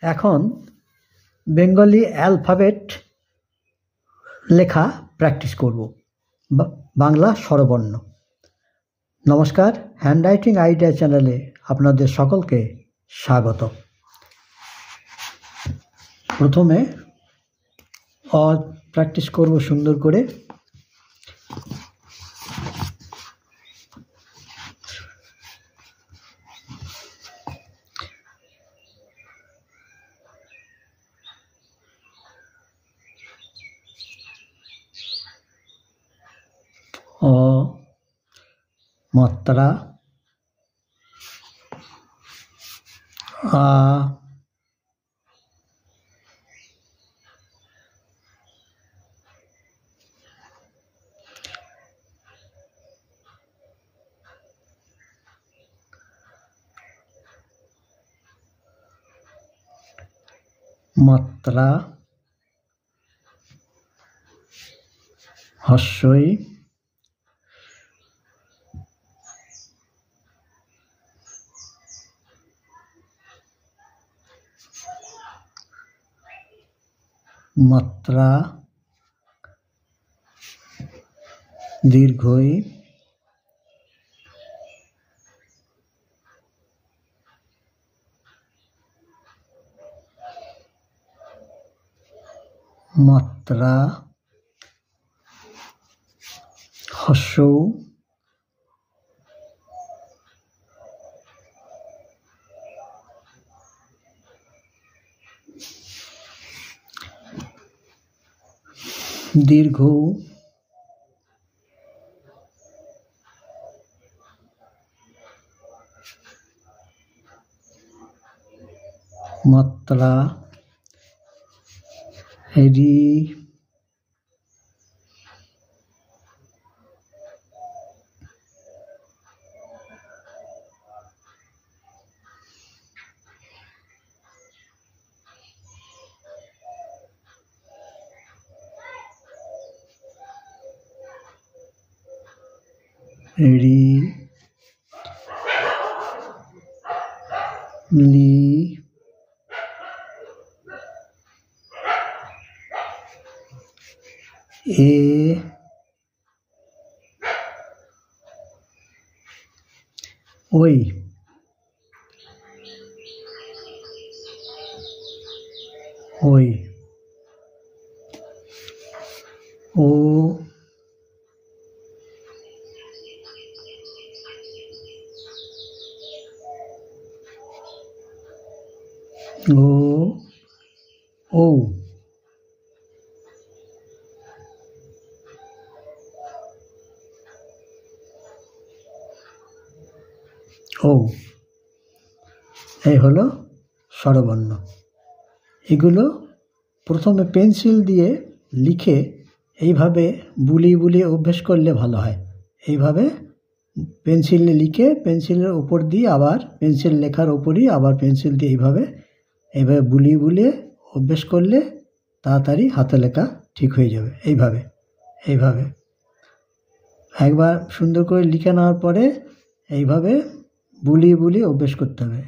এখন Bengali alphabet লেখা practice করব, বাংলা স্বরবর্ণ। নমস্কার, হ্যান্ডরাইটিং আইডিয়া চ্যানেলে আপনাদের সকলকে স্বাগত। প্রথমে প্র্যাকটিস করব সুন্দর করে। অ মাত্রা, আ মাত্রা, হস্যই, মাত্রা, দীর্ঘই, মাত্রা, হস্যৌ, দীর্ঘ, মাত্রা, রি, রি, লি, এ, ওই, ওই, ও, ও, ও, ও। এই হলো স্বরবর্ণ। এগুলো প্রথমে পেন্সিল দিয়ে লিখে এইভাবে বুলিয়ে বুলিয়ে অভ্যেস করলে ভালো হয়। এইভাবে পেন্সিলে লিখে পেন্সিলের উপর দিয়ে আবার পেন্সিল লেখার উপরই আবার পেন্সিল দিয়ে এইভাবে বুলিয়ে বুলিয়ে অভ্যেস করলে তাড়াতাড়ি হাতে লেখা ঠিক হয়ে যাবে। এইভাবে একবার সুন্দর করে লিখে নেওয়ার পরে এইভাবে বুলিয়ে বুলিয়ে অভ্যেস করতে হবে।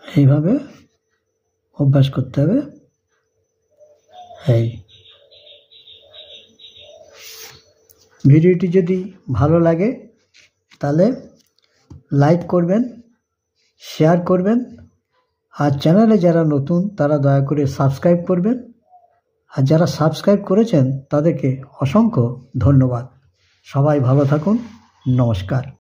এইভাবে অভ্যাস করতে হবে। ভিডিওটি যদি ভালো লাগে তাহলে লাইক করবেন, শেয়ার করবেন, আর চ্যানেলে যারা নতুন তারা দয়া করে সাবস্ক্রাইব করবেন। আর যারা সাবস্ক্রাইব করেছেন তাদেরকে অসংখ্য ধন্যবাদ। সবাই ভালো থাকুন। নমস্কার।